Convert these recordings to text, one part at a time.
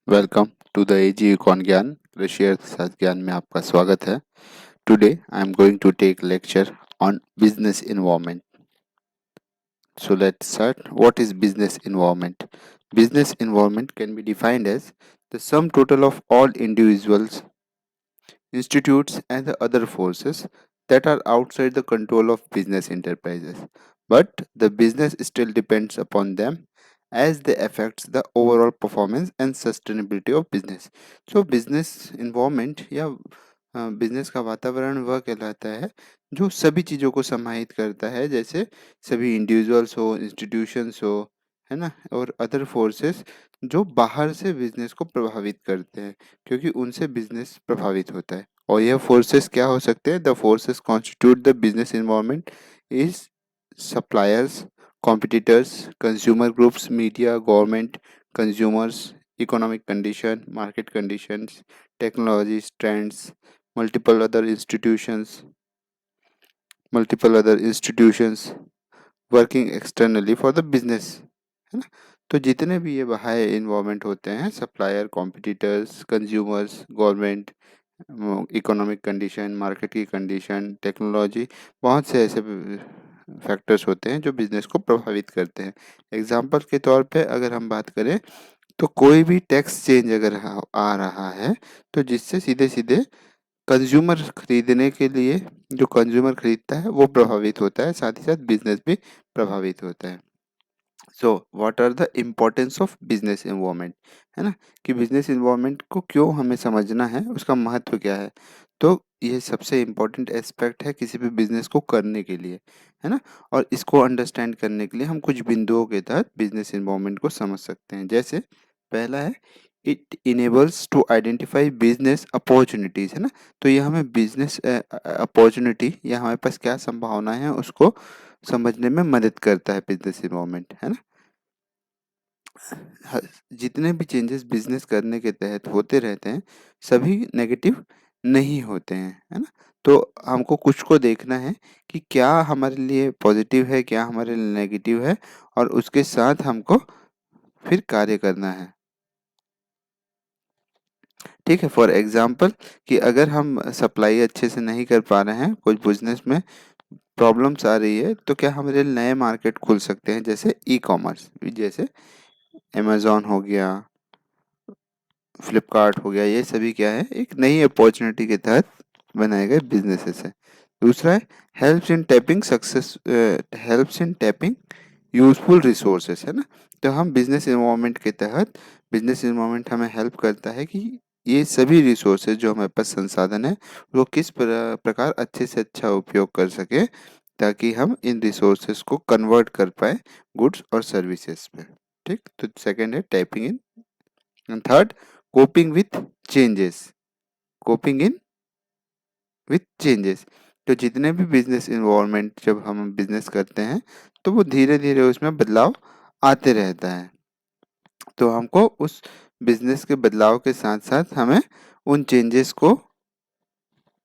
Welcome to the AG econ Gyan कृषि अर्थशास्त्र ज्ञान में आपका स्वागत है। Today I am going to take lecture on business environment. So let's start. What is business environment? Business environment can be defined as the sum total of all individuals, institutes, and the other forces that are outside the control of business enterprises. But the business still depends upon them as they affects the overall performance and sustainability of business. So business environment या business का वातावरण वह कहलाता है जो सभी चीज़ों को समाहित करता है, जैसे सभी इंडिविजुअल्स हो, इंस्टीट्यूशंस हो, है ना, और अदर फोर्सेस जो बाहर से बिजनेस को प्रभावित करते हैं, क्योंकि उनसे बिजनेस प्रभावित होता है। और यह फोर्सेस क्या हो सकते हैं? The forces constitute the business environment is suppliers, competitors, consumer groups, media, government, consumers, economic condition, market conditions, technologies, trends, multiple other institutions multiple other institutions working externally for the business, है ना। तो जितने भी ये बाहर involvement होते हैं, supplier, competitors, consumers, government, economic condition, market की कंडीशन, टेक्नोलॉजी, बहुत से ऐसे फैक्टर्स होते हैं जो बिजनेस को प्रभावित करते हैं। एग्जाम्पल के तौर पे अगर हम बात करें तो कोई भी टैक्स चेंज अगर आ रहा है तो जिससे सीधे सीधे कंज्यूमर खरीदने के लिए, जो कंज्यूमर खरीदता है वो प्रभावित होता है, साथ ही साथ बिजनेस भी प्रभावित होता है। So what are the importance of business environment, है ना, कि बिजनेस इन्वायरमेंट को क्यों हमें समझना है, उसका महत्व क्या है। तो ये सबसे इम्पोर्टेंट एस्पेक्ट है किसी भी बिजनेस को करने के लिए, है ना। और इसको अंडरस्टैंड करने के लिए हम कुछ बिंदुओं के तहत बिजनेस इन्वायरमेंट को समझ सकते हैं। जैसे पहला है, it enables to identify business opportunities, है ना। तो ये हमें बिजनेस अपॉर्चुनिटी या हमारे पास क्या संभावना है उसको समझने में मदद करता है बिजनेस इन्वायरमेंट, है ना। जितने भी चेंजेस बिजनेस करने के तहत होते रहते हैं सभी नेगेटिव नहीं होते हैं, है ना। तो हमको कुछ को देखना है कि क्या हमारे लिए पॉजिटिव है, क्या हमारे लिए नेगेटिव है, और उसके साथ हमको फिर कार्य करना है। ठीक है, फॉर एग्जांपल कि अगर हम सप्लाई अच्छे से नहीं कर पा रहे हैं, कुछ बिजनेस में प्रॉब्लम्स आ रही है, तो क्या हमारे लिए नए मार्केट खुल सकते हैं, जैसे ई कॉमर्स, जैसे अमेजोन हो गया, फ्लिपकार्ट हो गया। ये सभी क्या है, एक नई अपॉर्चुनिटी के तहत बनाए गए बिजनेसेस है। दूसरा है, helps in tapping useful resources, है ना। तो हम बिजनेस इन्वायरमेंट के तहत, बिजनेस इन्वायरमेंट हमें हेल्प करता है कि ये सभी रिसोर्सेज जो हमारे पास संसाधन है वो किस प्रकार अच्छे से अच्छा उपयोग कर सके, ताकि हम इन रिसोर्सेज को कन्वर्ट कर पाए गुड्स और सर्विसेज पे। ठीक, तो सेकंड है tapping in, and third, coping with changes, coping in with changes. तो जितने भी बिजनेस इन्वॉल्वमेंट जब हम बिजनेस करते हैं तो वो धीरे धीरे उसमें बदलाव आते रहता है। तो हमको उस बिजनेस के बदलाव के साथ साथ हमें उन चेंजेस को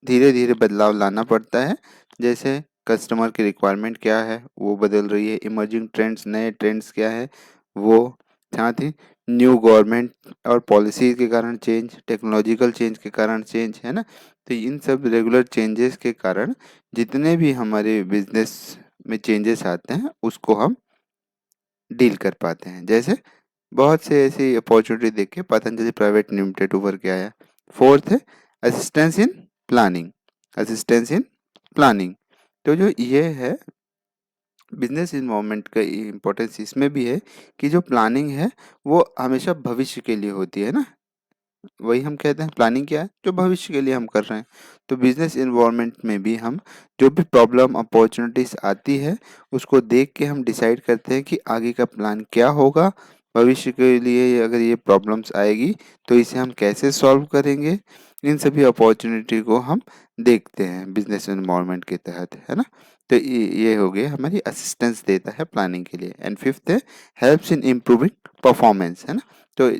धीरे धीरे बदलाव लाना पड़ता है। जैसे कस्टमर की रिक्वायरमेंट क्या है वो बदल रही है, इमर्जिंग ट्रेंड्स, नए ट्रेंड्स क्या है वो, साथ ही न्यू गवर्नमेंट और पॉलिसी के कारण चेंज, टेक्नोलॉजिकल चेंज के कारण चेंज, है ना। तो इन सब रेगुलर चेंजेस के कारण जितने भी हमारे बिजनेस में चेंजेस आते हैं उसको हम डील कर पाते हैं। जैसे बहुत से ऐसी अपॉर्चुनिटी देख के पतंजलि प्राइवेट लिमिटेड उभर के आया। फोर्थ है assistance in planning, assistance in planning. तो जो ये है बिजनेस इन्वायरमेंट का इम्पोर्टेंस इसमें भी है कि जो प्लानिंग है वो हमेशा भविष्य के लिए होती है ना। वही हम कहते हैं प्लानिंग क्या है, जो भविष्य के लिए हम कर रहे हैं। तो बिजनेस इन्वायरमेंट में भी हम जो भी प्रॉब्लम अपॉर्चुनिटीज आती है उसको देख के हम डिसाइड करते हैं कि आगे का प्लान क्या होगा, भविष्य के लिए अगर ये प्रॉब्लम्स आएगी तो इसे हम कैसे सॉल्व करेंगे। इन सभी अपॉर्चुनिटी को हम देखते हैं बिजनेस इन्वायरमेंट के तहत, है ना। तो ये हो गया हमारी असिस्टेंस देता है प्लानिंग के लिए। एंड फिफ्थ है हेल्प्स इन इम्प्रूविंग परफॉर्मेंस, है ना। तो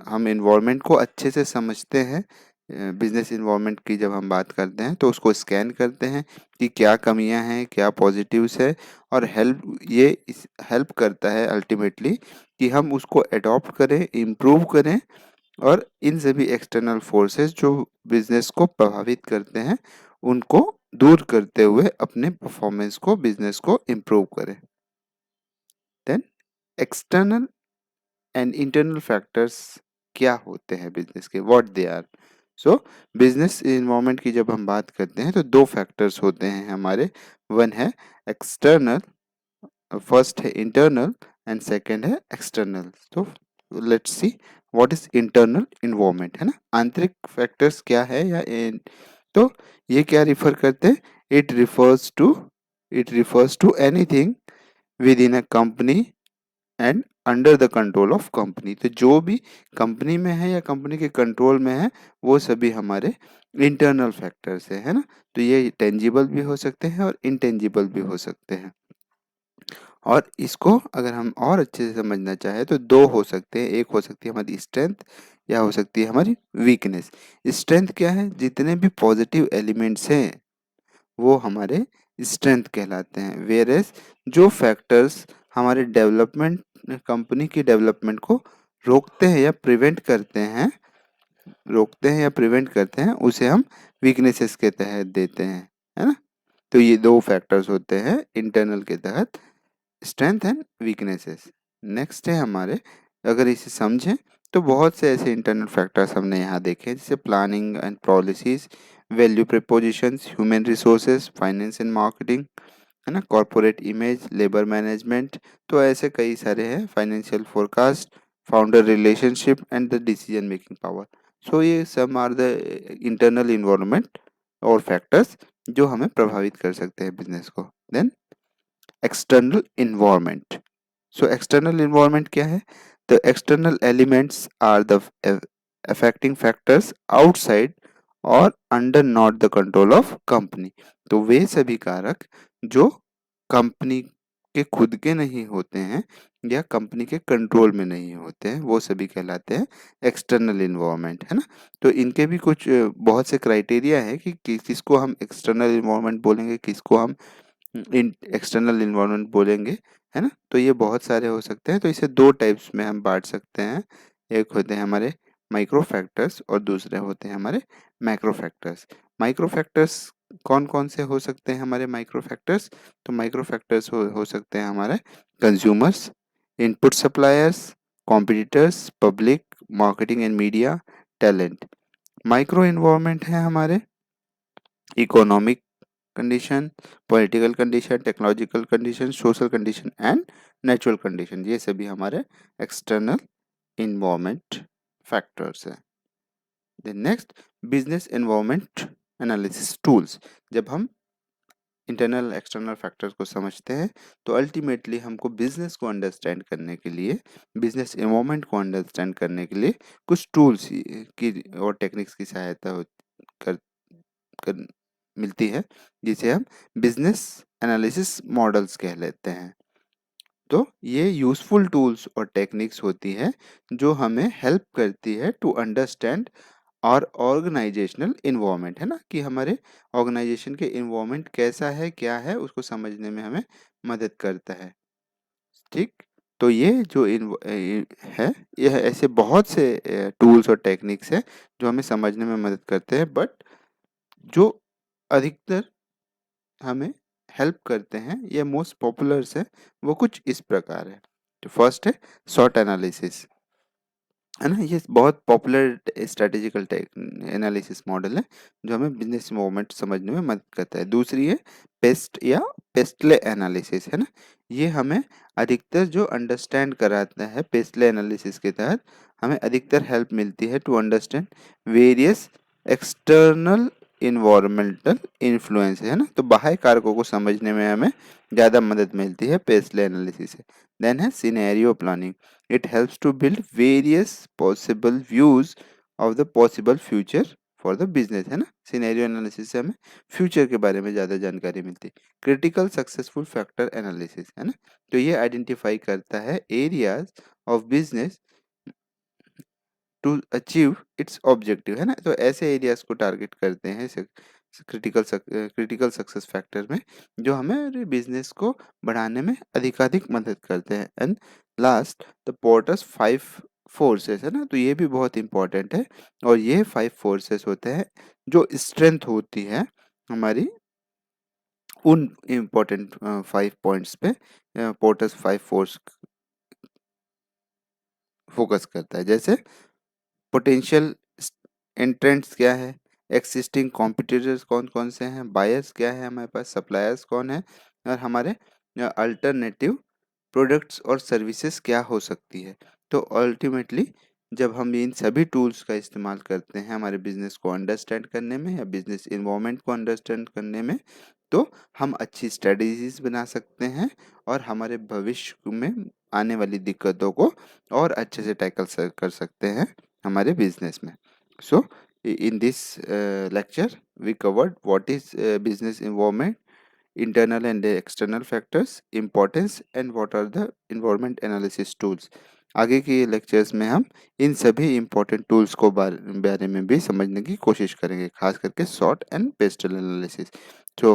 हम इन्वायरमेंट को अच्छे से समझते हैं। बिजनेस इन्वायरमेंट की जब हम बात करते हैं तो उसको स्कैन करते हैं कि क्या कमियां हैं, क्या पॉजिटिव्स है, और हेल्प करता है अल्टीमेटली कि हम उसको अडॉप्ट करें, इम्प्रूव करें और इन सभी एक्सटर्नल फोर्सेस जो बिजनेस को प्रभावित करते हैं उनको दूर करते हुए अपने परफॉर्मेंस को बिजनेस को इम्प्रूव करें। Then external and internal factors क्या होते हैं बिजनेस के, what they are. So business environment की जब हम बात करते हैं तो दो फैक्टर्स होते हैं हमारे। वन है एक्सटर्नल, फर्स्ट है इंटरनल एंड सेकंड है एक्सटर्नल। तो let's see what is internal environment, है ना। आंतरिक फैक्टर्स क्या है तो ये क्या रिफर करते हैं, it refers to anything within a company and under the control of company. तो जो भी कंपनी में है या कंपनी के कंट्रोल में है वो सभी हमारे इंटरनल फैक्टर्स है ना। तो ये टेंजिबल भी हो सकते हैं और इनटेंजिबल भी हो सकते हैं। और इसको अगर हम और अच्छे से समझना चाहें तो दो हो सकते हैं, एक हो सकती है हमारी स्ट्रेंथ या हो सकती है हमारी वीकनेस। स्ट्रेंथ क्या है, जितने भी पॉजिटिव एलिमेंट्स हैं वो हमारे स्ट्रेंथ कहलाते हैं। वेयरएज जो फैक्टर्स हमारे डेवलपमेंट, कंपनी की डेवलपमेंट को रोकते हैं या प्रिवेंट करते हैं उसे हम वीकनेसेस के तहत देते हैं, है ना। तो ये दो फैक्टर्स होते हैं इंटरनल के तहत, स्ट्रेंथ एंड वीकनेसेस। नेक्स्ट है हमारे, अगर इसे समझें तो बहुत से ऐसे इंटरनल फैक्टर्स हमने यहाँ देखे जैसे planning and policies, value propositions, human resources, finance and marketing, है ना, कॉरपोरेट इमेज, लेबर मैनेजमेंट। तो ऐसे कई सारे हैं, financial forecast, founder relationship and the decision making power. So ये some are the internal environment और फैक्टर्स जो हमें प्रभावित कर सकते हैं बिजनेस को। Then external environment. So external environment क्या है, the external elements are the affecting factors outside or under not the control of company. तो वे सभी कारक जो कंपनी के खुद के नहीं होते हैं या कंपनी के कंट्रोल में नहीं होते हैं वो सभी कहलाते हैं एक्सटर्नल इन्वायरमेंट, है ना। तो इनके भी कुछ बहुत से क्राइटेरिया है कि किसको हम एक्सटर्नल इन्वायरमेंट बोलेंगे, किसको हम एक्सटर्नल इन्वायरमेंट बोलेंगे, है ना। तो ये बहुत सारे हो सकते हैं, तो इसे दो टाइप्स में हम बांट सकते हैं। एक होते हैं हमारे माइक्रो फैक्टर्स और दूसरे होते हैं हमारे मैक्रो फैक्टर्स। माइक्रो फैक्टर्स कौन कौन से हो सकते हैं हमारे माइक्रो फैक्टर्स, तो माइक्रो फैक्टर्स हो सकते हैं हमारे consumers, input suppliers, competitors, public, marketing and media, talent. Micro environment है हमारे economic condition, political condition, technological condition, social condition and natural condition. ये सभी हमारे एक्सटर्नल इन्वायरमेंट फैक्टर्स हैं। The next, business environment analysis tools. जब हम internal external factors को समझते हैं तो अल्टीमेटली हमको बिजनेस को अंडरस्टैंड करने के लिए, बिजनेस एनवायरनमेंट को अंडरस्टैंड करने के लिए कुछ टूल्स की और टेक्निक्स की सहायता कर, कर मिलती है जिसे हम बिजनेस एनालिसिस मॉडल्स कह लेते हैं। तो ये यूज़फुल टूल्स और टेक्निक्स होती है जो हमें हेल्प करती है टू अंडरस्टैंड और ऑर्गेनाइजेशनल इन्वायरमेंट, है ना, कि हमारे ऑर्गेनाइजेशन के इन्वायरमेंट कैसा है, क्या है, उसको समझने में हमें मदद करता है। ठीक, तो ये जो है, यह ऐसे बहुत से टूल्स और टेक्निक्स है जो हमें समझने में मदद करते हैं, बट जो अधिकतर हमें हेल्प करते हैं या मोस्ट पॉपुलर्स है वो कुछ इस प्रकार है। तो फर्स्ट है शॉर्ट एनालिसिस, है ना। ये बहुत पॉपुलर स्ट्रेटेजिकल एनालिसिस मॉडल है जो हमें बिजनेस मूवमेंट समझने में मदद करता है। दूसरी है पेस्ट या पेस्टले एनालिसिस, है ना। ये हमें अधिकतर जो अंडरस्टैंड कराता है, पेस्टले एनालिसिस के तहत हमें अधिकतर हेल्प मिलती है to understand various external environmental influence, है ना। तो बाह्य कारकों को समझने में हमें ज़्यादा मदद मिलती है पेस्टले एनालिसिस से। देन है scenario planning, it helps to build various possible views of the possible future for the business, है ना। सिनेरियो एनालिसिस से हमें फ्यूचर के बारे में ज़्यादा जानकारी मिलती है। क्रिटिकल सक्सेसफुल फैक्टर एनालिसिस, है ना। तो ये आइडेंटिफाई करता है areas of business to achieve its objective, है ना। तो ऐसे एरियाज को टारगेट करते हैं क्रिटिकल सक्सेस फैक्टर में जो हमें बिजनेस को बढ़ाने में अधिकाधिक मदद करते हैं। And last, the porters 5 forces है ना, तो ये भी बहुत इंपॉर्टेंट है। और ये 5 फोर्सेस होते हैं जो स्ट्रेंथ होती है हमारी उन इम्पोर्टेंट 5 पॉइंट्स पे पोर्टर्स 5 फोर्स फोकस करता है। जैसे पोटेंशियल एंट्रेंट्स क्या है, एक्सिस्टिंग कॉम्पिटिटर्स कौन-कौन से हैं, बायर्स क्या है हमारे पास, सप्लायर्स कौन है और हमारे अल्टरनेटिव प्रोडक्ट्स और सर्विसेज क्या हो सकती है। तो अल्टीमेटली जब हम इन सभी टूल्स का इस्तेमाल करते हैं हमारे बिजनेस को अंडरस्टैंड करने में या बिजनेस इन्वायरमेंट को अंडरस्टैंड करने में, तो हम अच्छी स्ट्रेटजीज बना सकते हैं और हमारे भविष्य में आने वाली दिक्कतों को और अच्छे से टैकल कर सकते हैं हमारे बिजनेस में। सो in this lecture we covered what is business environment, internal and external factors, importance and what are the environment analysis tools। आगे के लेक्चर्स में हम इन सभी इम्पोर्टेंट टूल्स को बारे में भी समझने की कोशिश करेंगे, खास करके शॉर्ट एंड पेस्टल एनालिसिस। तो